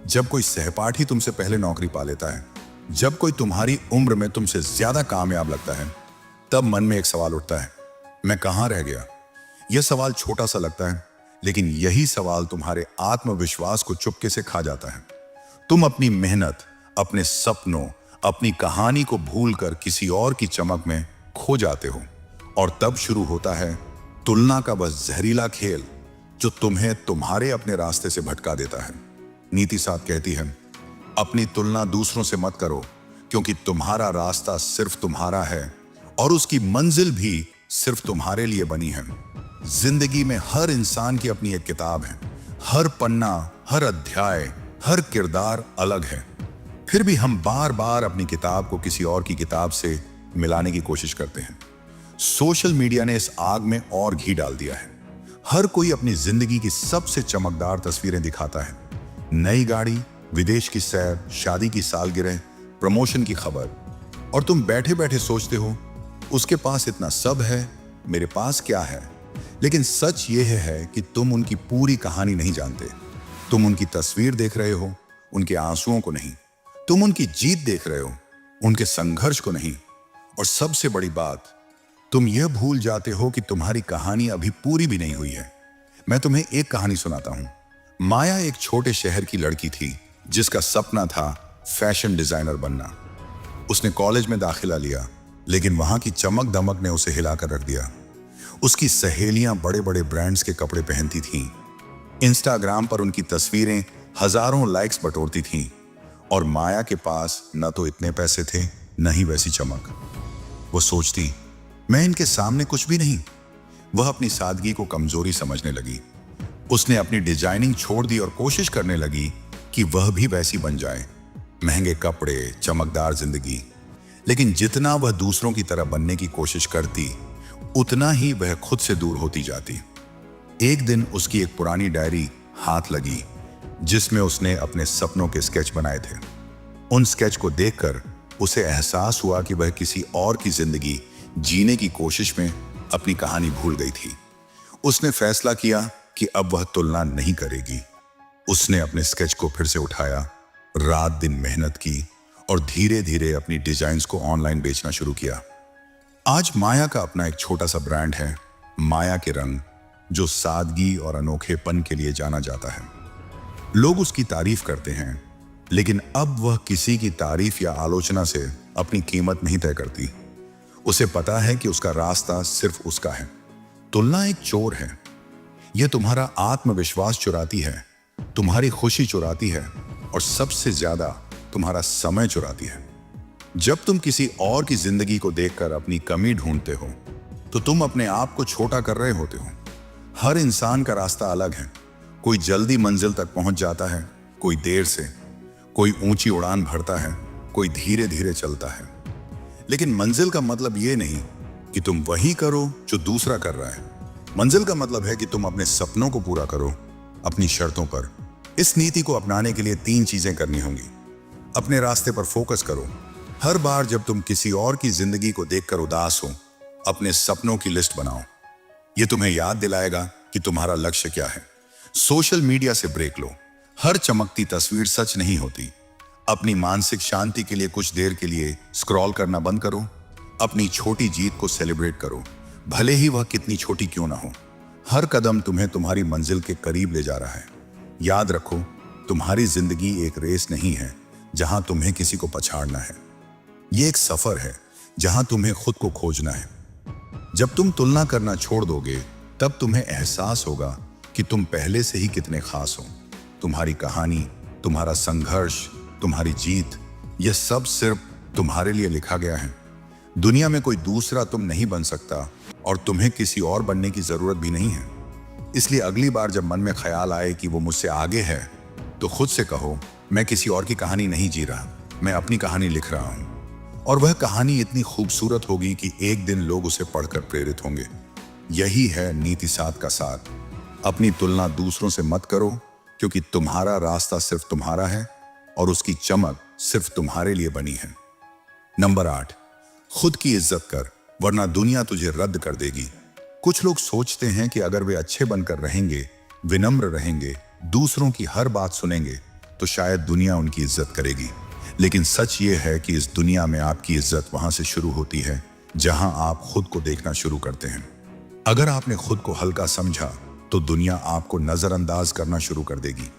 जब कोई सहपाठी तुमसे पहले नौकरी पा लेता है, जब कोई तुम्हारी उम्र में तुमसे ज्यादा कामयाब लगता है, तब मन में एक सवाल उठता है, मैं कहां रह गया? यह सवाल छोटा सा लगता है, लेकिन यही सवाल तुम्हारे आत्मविश्वास को चुपके से खा जाता है। तुम अपनी मेहनत, अपने सपनों, अपनी कहानी को भूलकर किसी और की चमक में खो जाते हो। और तब शुरू होता है तुलना का बस जहरीला खेल, जो तुम्हें तुम्हारे अपने रास्ते से भटका देता है। नीति 7 कहती है, अपनी तुलना दूसरों से मत करो, क्योंकि तुम्हारा रास्ता सिर्फ तुम्हारा है और उसकी मंजिल भी सिर्फ तुम्हारे लिए बनी है। जिंदगी में हर इंसान की अपनी एक किताब है। हर पन्ना, हर अध्याय, हर किरदार अलग है। फिर भी हम बार बार अपनी किताब को किसी और की किताब से मिलाने की कोशिश करते हैं। सोशल मीडिया ने इस आग में और घी डाल दिया है। हर कोई अपनी जिंदगी की सबसे चमकदार तस्वीरें दिखाता है। नई गाड़ी, विदेश की सैर, शादी की सालगिरह, प्रमोशन की खबर, और तुम बैठे बैठे सोचते हो उसके पास इतना सब है, मेरे पास क्या है। लेकिन सच यह है कि तुम उनकी पूरी कहानी नहीं जानते। तुम उनकी तस्वीर देख रहे हो, उनके आंसुओं को नहीं। तुम उनकी जीत देख रहे हो, उनके संघर्ष को नहीं। और सबसे बड़ी बात, तुम यह भूल जाते हो कि तुम्हारी कहानी अभी पूरी भी नहीं हुई है। मैं तुम्हें एक कहानी सुनाता हूं। माया एक छोटे शहर की लड़की थी जिसका सपना था फैशन डिजाइनर बनना। उसने कॉलेज में दाखिला लिया, लेकिन वहां की चमक दमक ने उसे हिलाकर रख दिया। उसकी सहेलियां बड़े बड़े ब्रांड्स के कपड़े पहनती थीं। इंस्टाग्राम पर उनकी तस्वीरें हजारों लाइक्स बटोरती थीं, और माया के पास न तो इतने पैसे थे, न ही वैसी चमक। वो सोचती, मैं इनके सामने कुछ भी नहीं। वह अपनी सादगी को कमजोरी समझने लगी। उसने अपनी डिजाइनिंग छोड़ दी और कोशिश करने लगी कि वह भी वैसी बन जाए। महंगे कपड़े, चमकदार जिंदगी। लेकिन जितना वह दूसरों की तरह बनने की कोशिश करती, उतना ही वह खुद से दूर होती जाती। एक दिन उसकी एक पुरानी डायरी हाथ लगी, जिसमें उसने अपने सपनों के स्केच बनाए थे। उन स्केच को देखकर उसे एहसास हुआ कि वह किसी और की जिंदगी जीने की कोशिश में अपनी कहानी भूल गई थी। उसने फैसला किया कि अब वह तुलना नहीं करेगी। उसने अपने स्केच को फिर से उठाया, रात दिन मेहनत की और धीरे धीरे अपनी डिजाइन्स को ऑनलाइन बेचना शुरू किया। आज माया का अपना एक छोटा सा ब्रांड है, माया के रंग, जो सादगी और अनोखेपन के लिए जाना जाता है। लोग उसकी तारीफ करते हैं, लेकिन अब वह किसी की तारीफ या आलोचना से अपनी कीमत नहीं तय करती। उसे पता है कि उसका रास्ता सिर्फ उसका है। तुलना एक चोर है। यह तुम्हारा आत्मविश्वास चुराती है, तुम्हारी खुशी चुराती है, और सबसे ज्यादा तुम्हारा समय चुराती है। जब तुम किसी और की जिंदगी को देखकर अपनी कमी ढूंढते हो, तो तुम अपने आप को छोटा कर रहे होते हो। हर इंसान का रास्ता अलग है। कोई जल्दी मंजिल तक पहुंच जाता है, कोई देर से। कोई ऊंची उड़ान भरता है, कोई धीरे धीरे चलता है। लेकिन मंजिल का मतलब यह नहीं कि तुम वही करो जो दूसरा कर रहा है। मंजिल का मतलब है कि तुम अपने सपनों को पूरा करो, अपनी शर्तों पर। इस नीति को अपनाने के लिए 3 चीजें करनी होंगी। अपने रास्ते पर फोकस करो। हर बार जब तुम किसी और की जिंदगी को देखकर उदास हो, अपने सपनों की लिस्ट बनाओ। यह तुम्हें याद दिलाएगा कि तुम्हारा लक्ष्य क्या है। सोशल मीडिया से ब्रेक लो। हर चमकती तस्वीर सच नहीं होती। अपनी मानसिक शांति के लिए कुछ देर के लिए स्क्रॉल करना बंद करो। अपनी छोटी जीत को सेलिब्रेट करो, भले ही वह कितनी छोटी क्यों ना हो। हर कदम तुम्हें तुम्हारी मंजिल के करीब ले जा रहा है। याद रखो, तुम्हारी जिंदगी एक रेस नहीं है जहां तुम्हें किसी को पछाड़ना है। यह एक सफर है जहां तुम्हें खुद को खोजना है। जब तुम तुलना करना छोड़ दोगे, तब तुम्हें एहसास होगा कि तुम पहले से ही कितने खास हो। तुम्हारी कहानी, तुम्हारा संघर्ष, तुम्हारी जीत, यह सब सिर्फ तुम्हारे लिए लिखा गया है। दुनिया में कोई दूसरा तुम नहीं बन सकता, और तुम्हें किसी और बनने की जरूरत भी नहीं है। इसलिए अगली बार जब मन में ख्याल आए कि वो मुझसे आगे है, तो खुद से कहो, मैं किसी और की कहानी नहीं जी रहा, मैं अपनी कहानी लिख रहा हूं। और वह कहानी इतनी खूबसूरत होगी कि एक दिन लोग उसे पढ़कर प्रेरित होंगे। यही है नीति 7 का सार। अपनी तुलना दूसरों से मत करो, क्योंकि तुम्हारा रास्ता सिर्फ तुम्हारा है और उसकी चमक सिर्फ तुम्हारे लिए बनी है। नंबर 8, खुद की इज्जत कर, वरना दुनिया तुझे रद्द कर देगी। कुछ लोग सोचते हैं कि अगर वे अच्छे बनकर रहेंगे, विनम्र रहेंगे, दूसरों की हर बात सुनेंगे, तो शायद दुनिया उनकी इज्जत करेगी। लेकिन सच ये है कि इस दुनिया में आपकी इज्जत वहां से शुरू होती है जहां आप खुद को देखना शुरू करते हैं। अगर आपने खुद को हल्का समझा, तो दुनिया आपको नजरअंदाज करना शुरू कर देगी।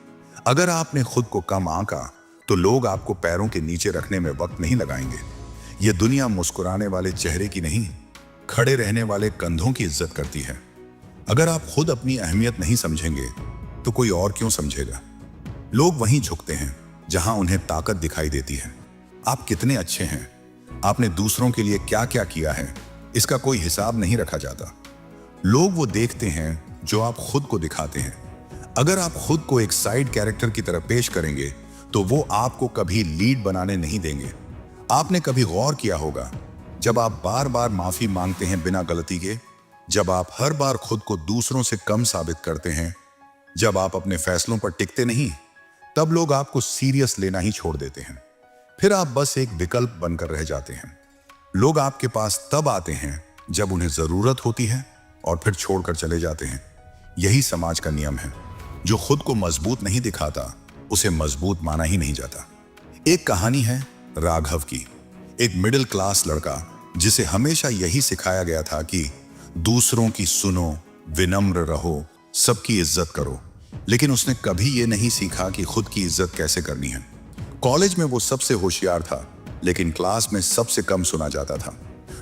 अगर आपने खुद को कम आंका, तो लोग आपको पैरों के नीचे रखने में वक्त नहीं लगाएंगे। यह दुनिया मुस्कुराने वाले चेहरे की नहीं, खड़े रहने वाले कंधों की इज्जत करती है। अगर आप खुद अपनी अहमियत नहीं समझेंगे तो कोई और क्यों समझेगा। लोग वहीं झुकते हैं जहां उन्हें ताकत दिखाई देती है। आप कितने अच्छे हैं, आपने दूसरों के लिए क्या क्या किया है, इसका कोई हिसाब नहीं रखा जाता। लोग वो देखते हैं जो आप खुद को दिखाते हैं। अगर आप खुद को एक साइड कैरेक्टर की तरह पेश करेंगे तो वो आपको कभी लीड बनाने नहीं देंगे। आपने कभी गौर किया होगा, जब आप बार बार माफी मांगते हैं बिना गलती के, जब आप हर बार खुद को दूसरों से कम साबित करते हैं, जब आप अपने फैसलों पर टिकते नहीं, तब लोग आपको सीरियस लेना ही छोड़ देते हैं। फिर आप बस एक विकल्प बनकर रह जाते हैं। लोग आपके पास तब आते हैं जब उन्हें जरूरत होती है और फिर छोड़कर चले जाते हैं। यही समाज का नियम है। जो खुद को मजबूत नहीं दिखाता उसे मजबूत माना ही नहीं जाता। एक कहानी है राघव की। एक मिडिल क्लास लड़का जिसे हमेशा यही सिखाया गया था कि दूसरों की सुनो, विनम्र रहो, सबकी इज्जत करो, लेकिन उसने कभी यह नहीं सीखा कि खुद की इज्जत कैसे करनी है। कॉलेज में वो सबसे होशियार था, लेकिन क्लास में सबसे कम सुना जाता था।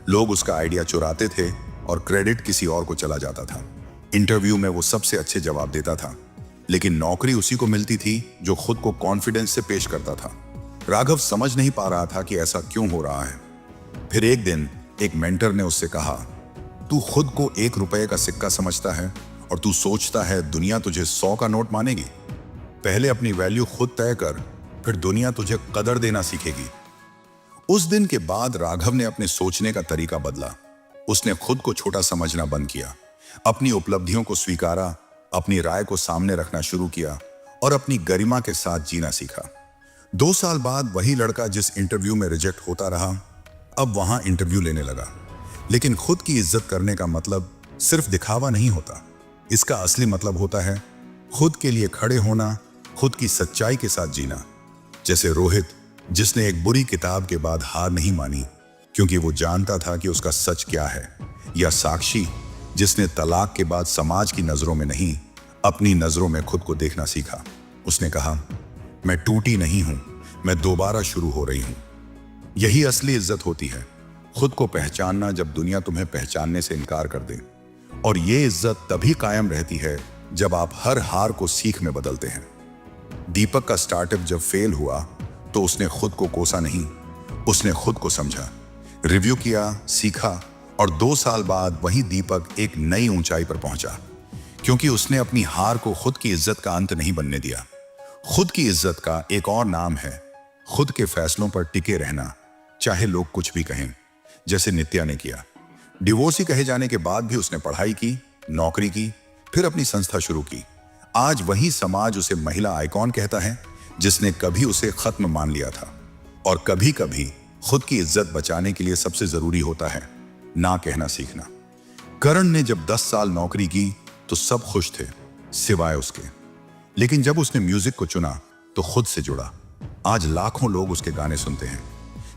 लोग उसका आइडिया चुराते थे और क्रेडिट किसी और को चला जाता था। इंटरव्यू में वो सबसे अच्छे जवाब देता था, लेकिन नौकरी उसी को मिलती थी जो खुद को कॉन्फिडेंस से पेश करता था। राघव समझ नहीं पा रहा था कि ऐसा क्यों हो रहा है। फिर एक दिन एक मेंटर ने उससे कहा, तू खुद को 1 रुपए का सिक्का समझता है और तू सोचता है दुनिया तुझे 100 का नोट मानेगी। पहले अपनी वैल्यू खुद तय कर, फिर दुनिया तुझे कदर देना सीखेगी। उस दिन के बाद राघव ने अपने सोचने का तरीका बदला। उसने खुद को छोटा समझना बंद किया, अपनी उपलब्धियों को स्वीकारा, अपनी राय को सामने रखना शुरू किया और अपनी गरिमा के साथ जीना सीखा। 2 साल बाद वही लड़का जिस इंटरव्यू में रिजेक्ट होता रहा, अब वहां इंटरव्यू लेने लगा। लेकिन खुद की इज्जत करने का मतलब सिर्फ दिखावा नहीं होता। इसका असली मतलब होता है खुद के लिए खड़े होना, खुद की सच्चाई के साथ जीना। जैसे रोहित, जिसने एक बुरी किताब के बाद हार नहीं मानी क्योंकि वो जानता था कि उसका सच क्या है। या साक्षी, जिसने तलाक के बाद समाज की नजरों में नहीं, अपनी नजरों में खुद को देखना सीखा। उसने कहा, मैं टूटी नहीं हूं, मैं दोबारा शुरू हो रही हूं। यही असली इज्जत होती है, खुद को पहचानना जब दुनिया तुम्हें पहचानने से इनकार कर दे। और ये इज्जत तभी कायम रहती है जब आप हर हार को सीख में बदलते हैं। दीपक का स्टार्टअप जब फेल हुआ तो उसने खुद को कोसा नहीं, उसने खुद को समझा, रिव्यू किया, सीखा और 2 साल बाद वही दीपक एक नई ऊंचाई पर पहुंचा, क्योंकि उसने अपनी हार को खुद की इज्जत का अंत नहीं बनने दिया। खुद की इज्जत का एक और नाम है खुद के फैसलों पर टिके रहना, चाहे लोग कुछ भी कहें। जैसे नित्या ने किया। डिवोर्सी कहे जाने के बाद भी उसने पढ़ाई की, नौकरी की, फिर अपनी संस्था शुरू की। आज वही समाज उसे महिला आइकॉन कहता है, जिसने कभी उसे खत्म मान लिया था। और कभी कभी खुद की इज्जत बचाने के लिए सबसे जरूरी होता है ना कहना सीखना। करण ने जब 10 साल नौकरी की तो सब खुश थे सिवाय उसके, लेकिन जब उसने म्यूजिक को चुना तो खुद से जुड़ा। आज लाखों लोग उसके गाने सुनते हैं,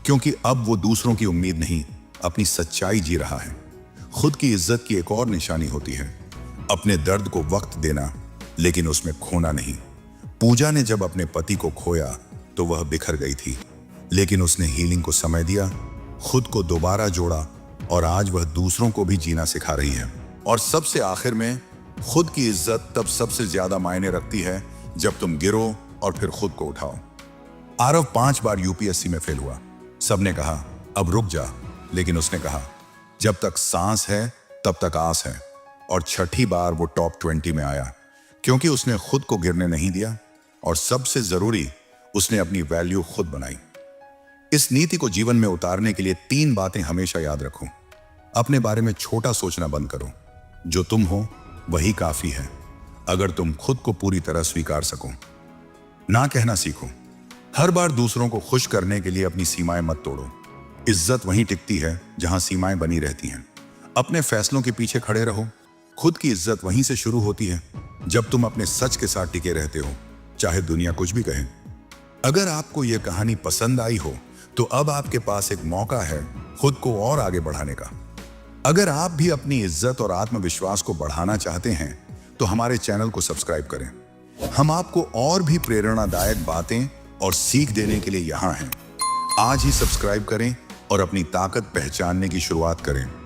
क्योंकि अब वो दूसरों की उम्मीद नहीं, अपनी सच्चाई जी रहा है। खुद की इज्जत की एक और निशानी होती है अपने दर्द को वक्त देना, लेकिन उसमें खोना नहीं। पूजा ने जब अपने पति को खोया तो वह बिखर गई थी, लेकिन उसने हीलिंग को समय दिया, खुद को दोबारा जोड़ा और आज वह दूसरों को भी जीना सिखा रही है। और सबसे आखिर में, खुद की इज्जत तब सबसे ज्यादा मायने रखती है जब तुम गिरो और फिर खुद को उठाओ। आरव 5 बार यूपीएससी में फेल हुआ। सबने कहा अब रुक जा, लेकिन उसने कहा जब तक सांस है तब तक आस है। और 6ठी बार वो टॉप 20 में आया, क्योंकि उसने खुद को गिरने नहीं दिया और सबसे जरूरी, उसने अपनी वैल्यू खुद बनाई। इस नीति को जीवन में उतारने के लिए 3 बातें हमेशा याद रखो। अपने बारे में छोटा सोचना बंद करो। जो तुम हो वही काफी है, अगर तुम खुद को पूरी तरह स्वीकार सको। ना कहना सीखो। हर बार दूसरों को खुश करने के लिए अपनी सीमाएं मत तोड़ो। इज्जत वहीं टिकती है जहां सीमाएं बनी रहती हैं। अपने फैसलों के पीछे खड़े रहो। खुद की इज्जत वहीं से शुरू होती है जब तुम अपने सच के साथ टिके रहते हो, चाहे दुनिया कुछ भी कहे। अगर आपको यह कहानी पसंद आई हो तो अब आपके पास एक मौका है खुद को और आगे बढ़ाने का। अगर आप भी अपनी इज्जत और आत्मविश्वास को बढ़ाना चाहते हैं तो हमारे चैनल को सब्सक्राइब करें। हम आपको और भी प्रेरणादायक बातें और सीख देने के लिए यहाँ हैं। आज ही सब्सक्राइब करें और अपनी ताकत पहचानने की शुरुआत करें।